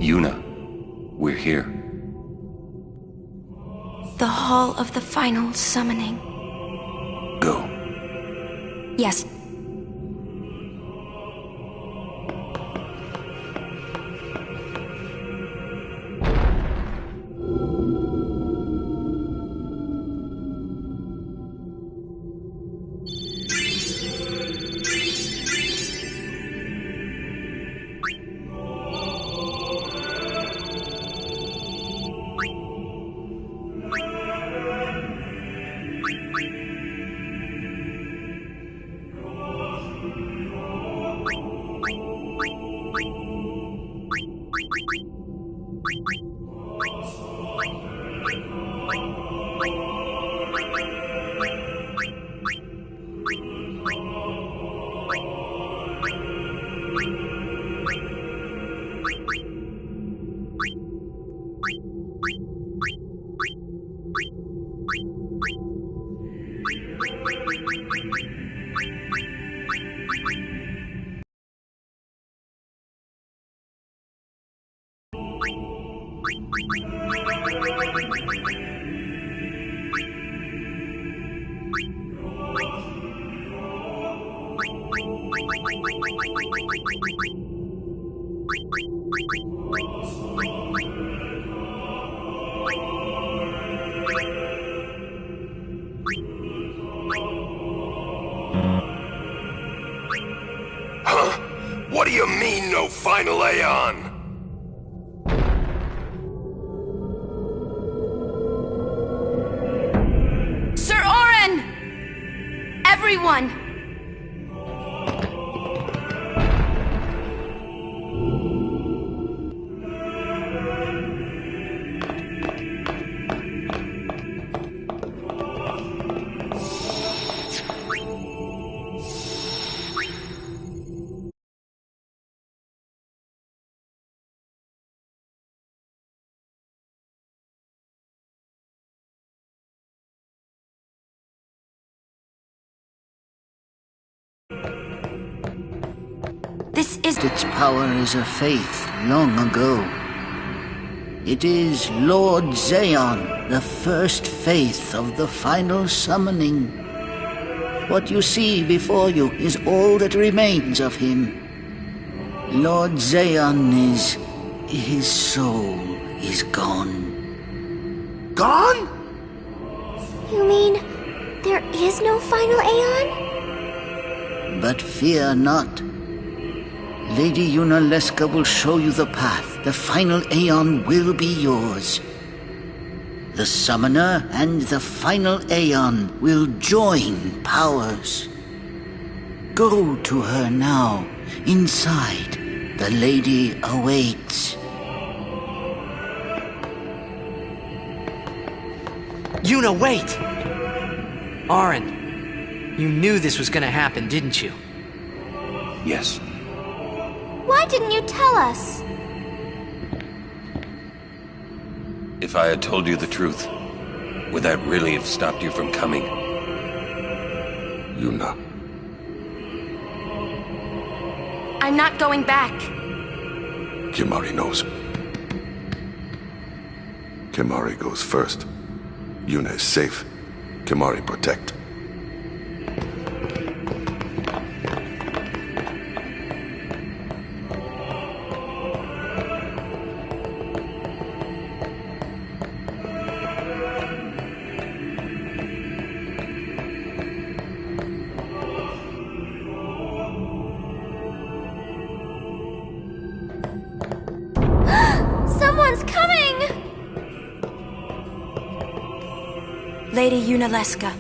Yuna, we're here. The Hall of the Final Summoning. Go. Yes. Huh? What do you mean, no final Aeon? Sir Oren! Everyone! This is... Its power is a faith long ago. It is Lord Zeon, the first faith of the final summoning. What you see before you is all that remains of him. Lord Zeon is... his soul is gone. Gone? You mean there is no final Aeon? But fear not. Lady Yunalesca will show you the path. The final Aeon will be yours. The Summoner and the final Aeon will join powers. Go to her now. Inside, the lady awaits. Yuna, wait! Oren, you knew this was gonna happen, didn't you? Yes. Why didn't you tell us? If I had told you the truth, would that really have stopped you from coming? Yuna. I'm not going back. Kimahri knows. Kimahri goes first. Yuna is safe. Kimahri protect. Lady Yunalesca.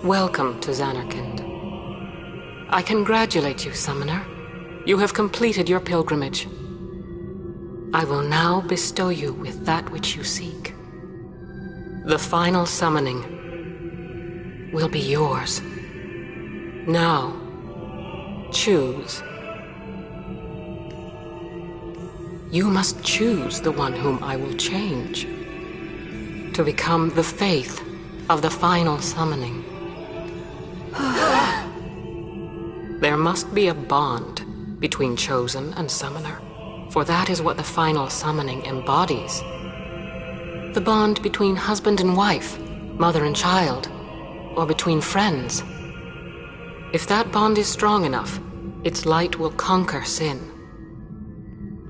Welcome to Zanarkand. I congratulate you, Summoner. You have completed your pilgrimage. I will now bestow you with that which you seek. The final summoning will be yours. Now, choose. You must choose the one whom I will change to become the faith of the final summoning. There must be a bond between Chosen and Summoner. for that is what the final summoning embodies. The bond between husband and wife, mother and child, or between friends. If that bond is strong enough, its light will conquer sin.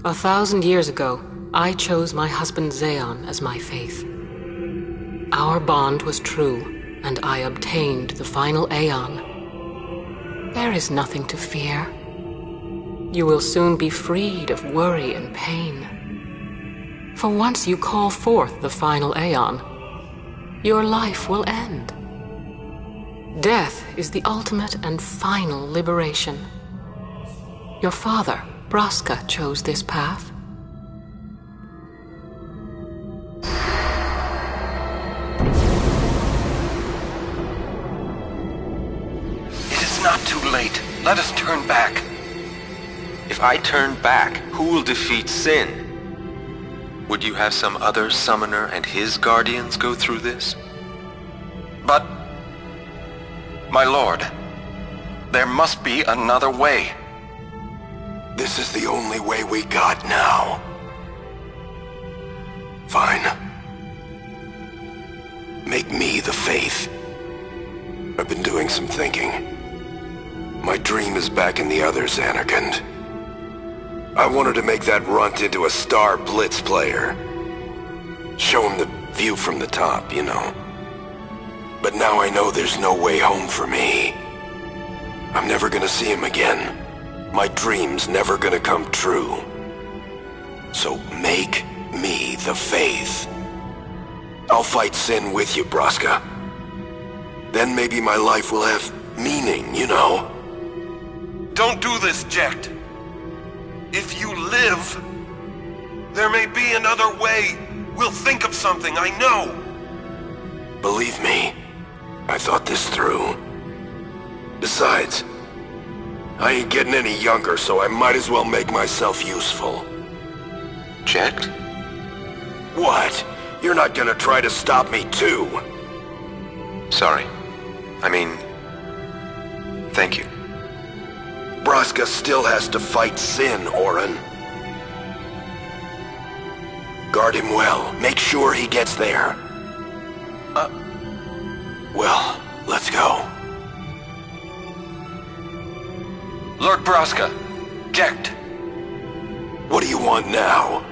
1,000 years ago, I chose my husband Zeon as my faith. Our bond was true, and I obtained the final Aeon. There is nothing to fear. You will soon be freed of worry and pain. For once you call forth the final Aeon, your life will end. Death is the ultimate and final liberation. Your father, Braska, chose this path. It is not too late. Let us turn back. If I turn back, who will defeat sin? Would you have some other summoner and his guardians go through this? But, my lord, there must be another way. This is the only way we got now. Fine. Make me the faith. I've been doing some thinking. My dream is back in the other Xanarkand. I wanted to make that runt into a star blitz player. Show him the view from the top, you know. But now I know there's no way home for me. I'm never gonna see him again. My dream's never gonna come true. So make me the faith. I'll fight sin with you, Braska. Then maybe my life will have meaning, you know? Don't do this, Jecht. If you live, there may be another way. We'll think of something, I know. Believe me, I thought this through. Besides, I ain't getting any younger, so I might as well make myself useful. Jecht? What? You're not gonna try to stop me too? Sorry. I mean, thank you. Braska still has to fight sin, Oren. Guard him well. Make sure he gets there. Well, let's go. Lord Braska, Jecht. What do you want now?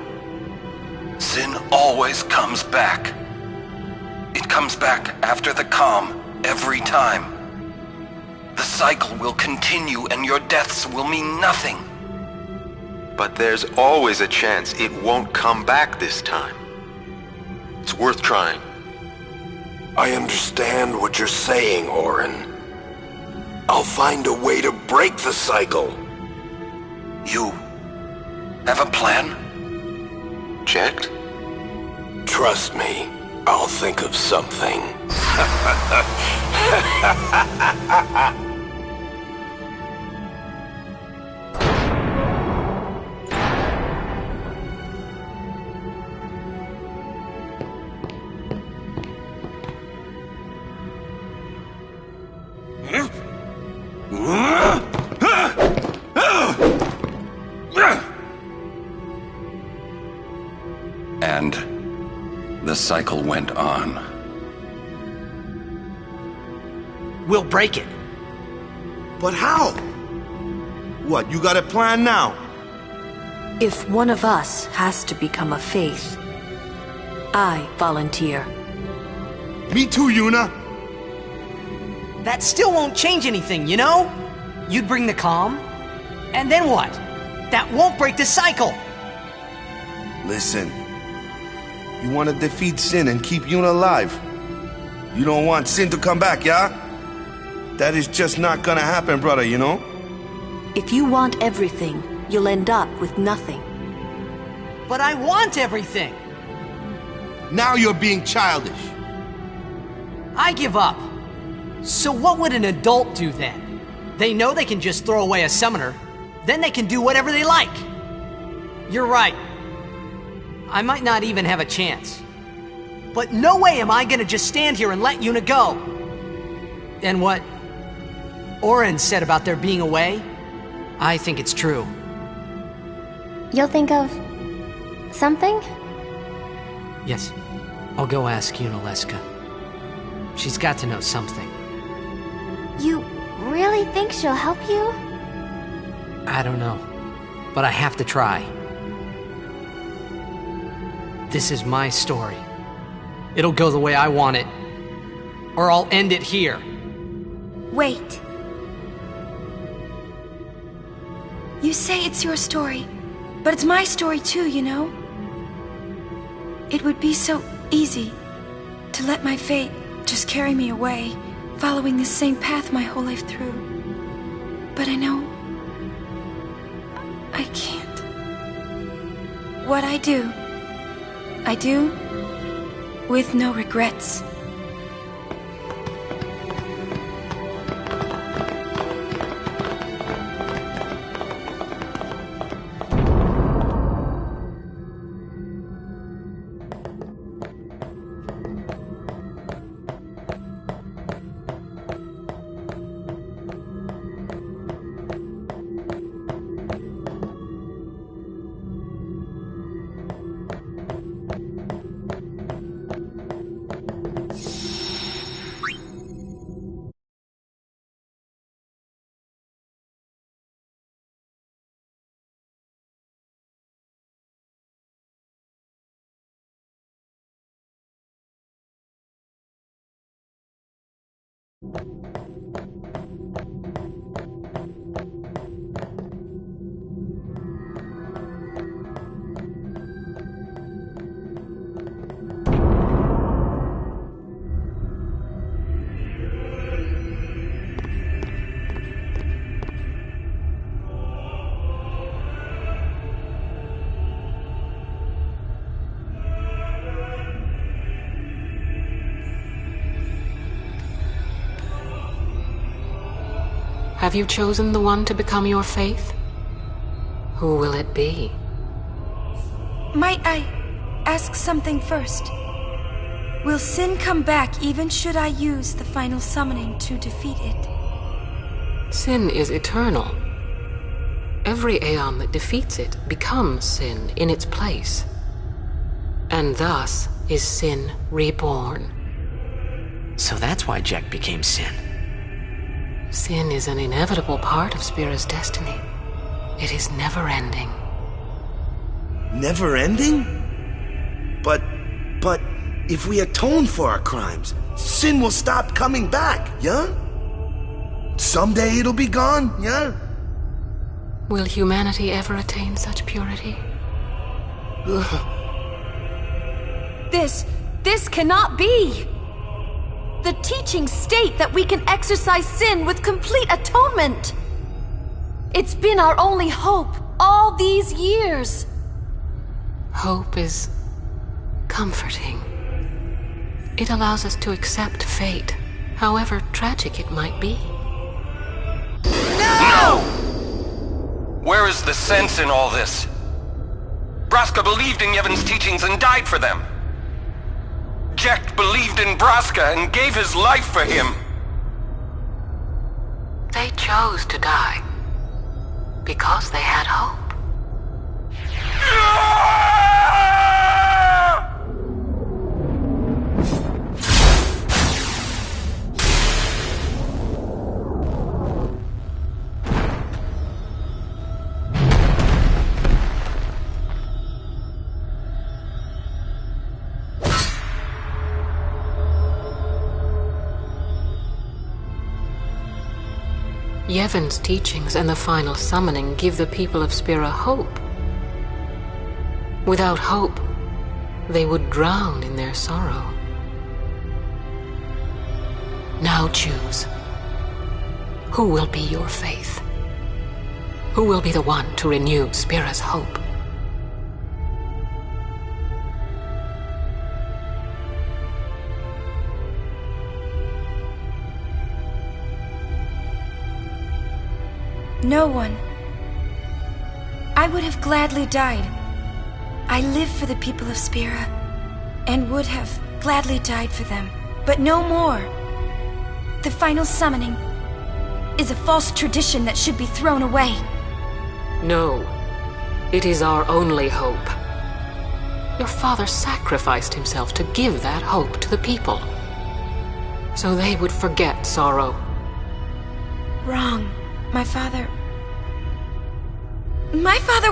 Sin always comes back. It comes back after the calm, every time. The cycle will continue and your deaths will mean nothing. But there's always a chance it won't come back this time. It's worth trying. I understand what you're saying, Oren. I'll find a way to break the cycle. You have a plan? Jecht? Trust me, I'll think of something. And the cycle went on. We'll break it. But how? What, you got a plan now? If one of us has to become a faith, I volunteer. Me too, Yuna. That still won't change anything, you know? You'd bring the calm, and then what? That won't break the cycle! Listen, you want to defeat Sin and keep Yuna alive. You don't want Sin to come back, yeah? That is just not gonna happen, brother, you know? If you want everything, you'll end up with nothing. But I want everything! Now you're being childish. I give up. So what would an adult do then? They know they can just throw away a summoner, then they can do whatever they like. You're right. I might not even have a chance. But no way am I gonna just stand here and let Yuna go. And what Oren said about there being a way, I think it's true. You'll think of... something? Yes. I'll go ask Yunalesca. She's got to know something. You really think she'll help you? I don't know. But I have to try. This is my story. It'll go the way I want it. Or I'll end it here. Wait. You say it's your story, but it's my story too, you know? It would be so easy to let my fate just carry me away, following this same path my whole life through. But I know I can't. What I do with no regrets. Have you chosen the one to become your faith? Who will it be? Might I ask something first? Will sin come back even should I use the final summoning to defeat it? Sin is eternal. Every Aeon that defeats it becomes sin in its place. And thus is sin reborn. So that's why Jack became Sin. Sin is an inevitable part of Spira's destiny. It is never-ending. Never-ending? But if we atone for our crimes, sin will stop coming back, yeah? Someday it'll be gone, yeah? Will humanity ever attain such purity? This cannot be! The teachings state that we can exercise sin with complete atonement! It's been our only hope all these years! Hope is comforting. It allows us to accept fate, however tragic it might be. No! Where is the sense in all this? Braska believed in Yevon's teachings and died for them. Jack believed in Braska and gave his life for him. They chose to die because they had hope. Yevon's teachings and the final summoning give the people of Spira hope. Without hope, they would drown in their sorrow. Now choose. Who will be your faith? Who will be the one to renew Spira's hope? No one. I would have gladly died. I live for the people of Spira, and would have gladly died for them, but no more. The final summoning is a false tradition that should be thrown away. No. It is our only hope. Your father sacrificed himself to give that hope to the people, so they would forget sorrow. Wrong. My father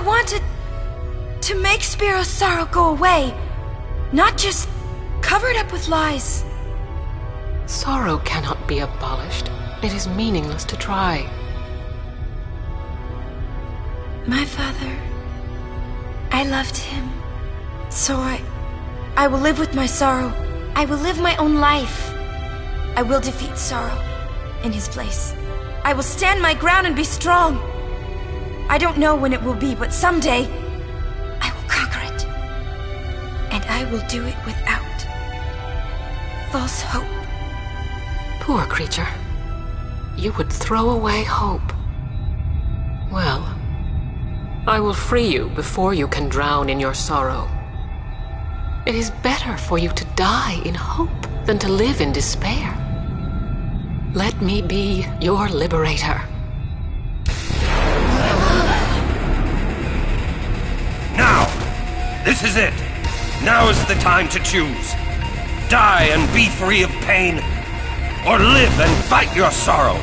wanted to make Spiro's sorrow go away, not just cover it up with lies. Sorrow cannot be abolished. It is meaningless to try. My father, I loved him. So I will live with my sorrow. I will live my own life. I will defeat sorrow in his place. I will stand my ground and be strong. I don't know when it will be, but someday I will conquer it. And I will do it without false hope. Poor creature. You would throw away hope. Well, I will free you before you can drown in your sorrow. It is better for you to die in hope than to live in despair. Let me be your liberator. Now! This is it! Now is the time to choose. Die and be free of pain, or live and fight your sorrow.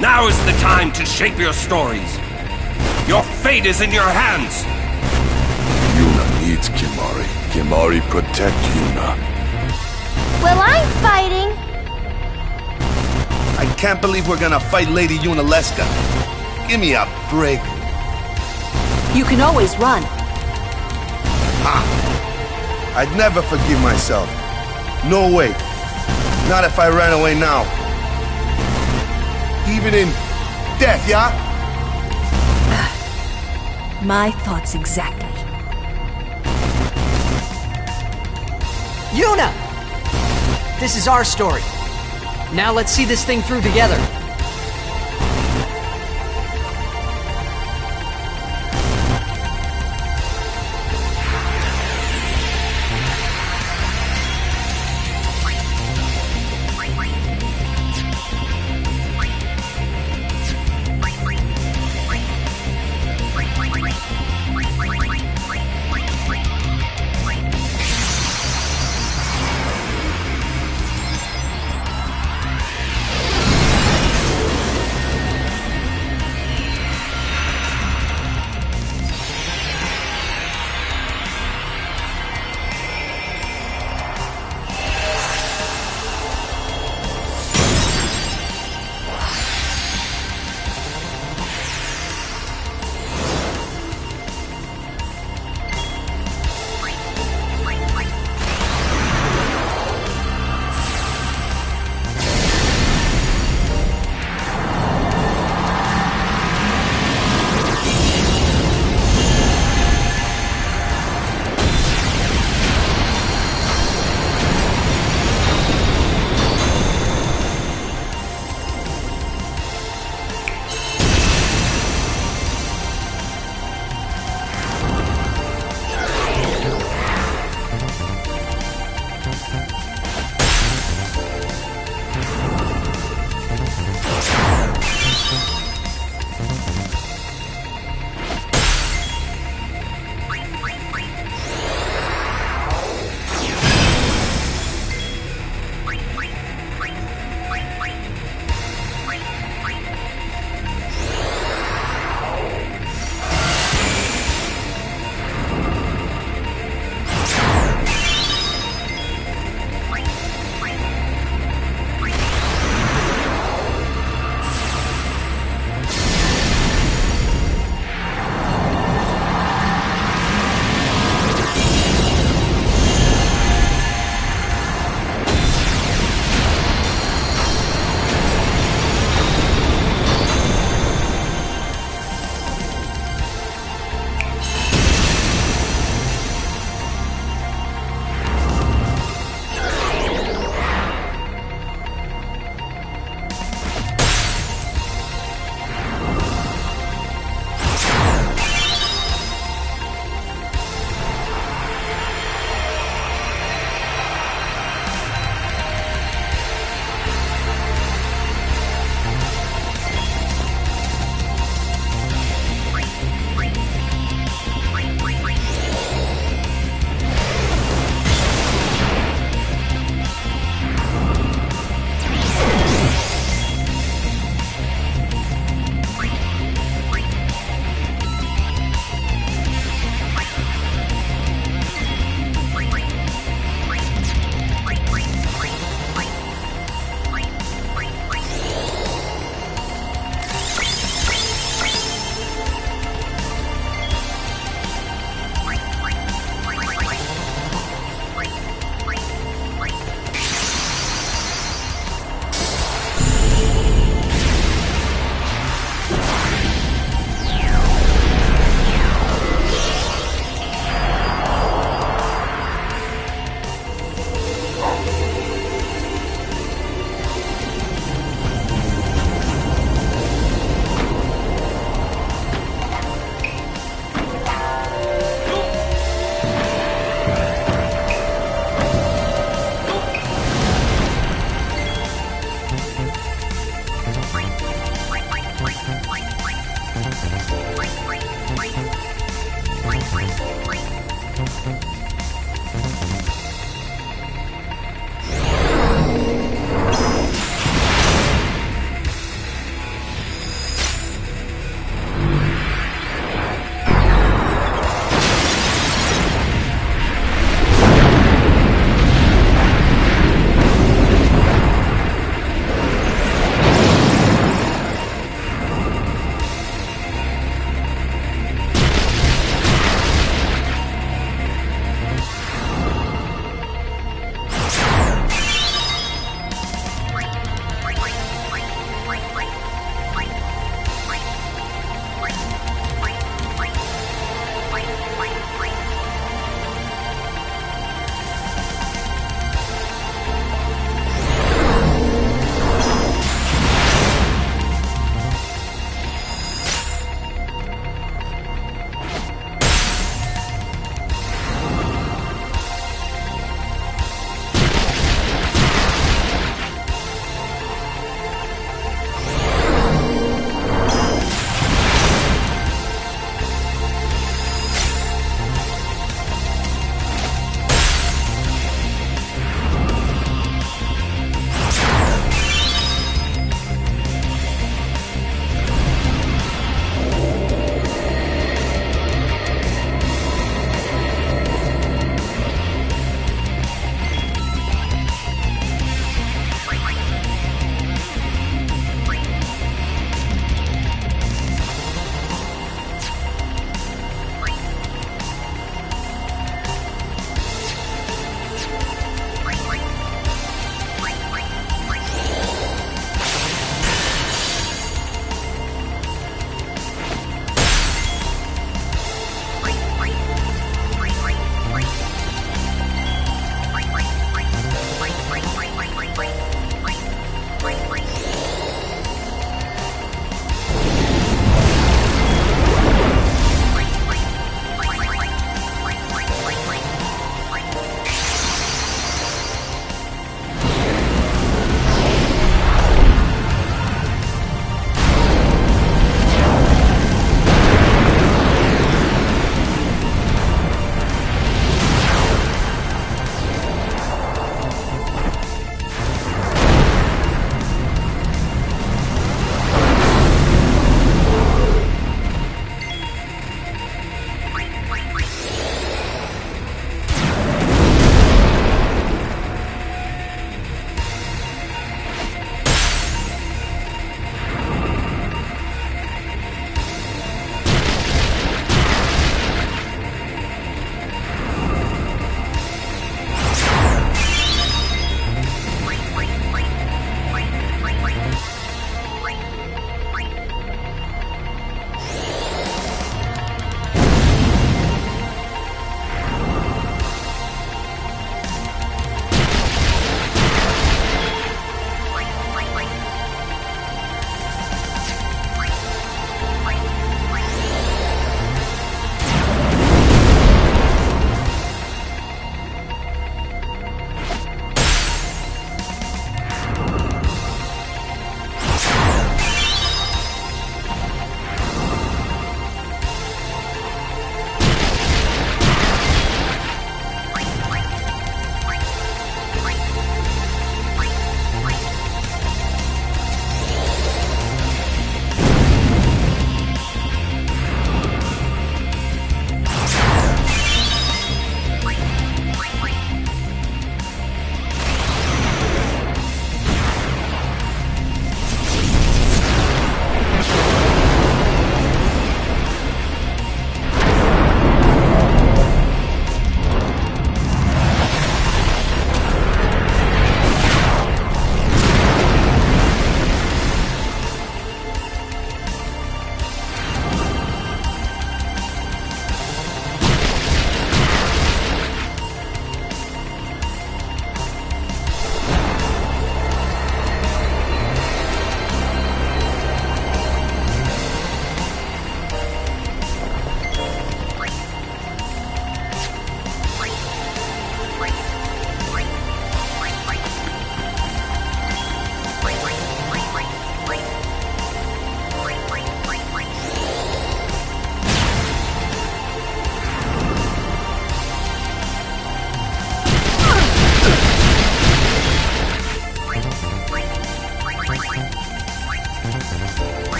Now is the time to shape your stories. Your fate is in your hands. Yuna needs Kimahri. Kimahri protect Yuna. Well, I'm fighting. I can't believe we're gonna fight Lady Yunalesca. Give me a break. You can always run. I'd never forgive myself. No way. Not if I ran away now. Even in death, yeah? My thoughts exactly. Yuna! This is our story. Now let's see this thing through together.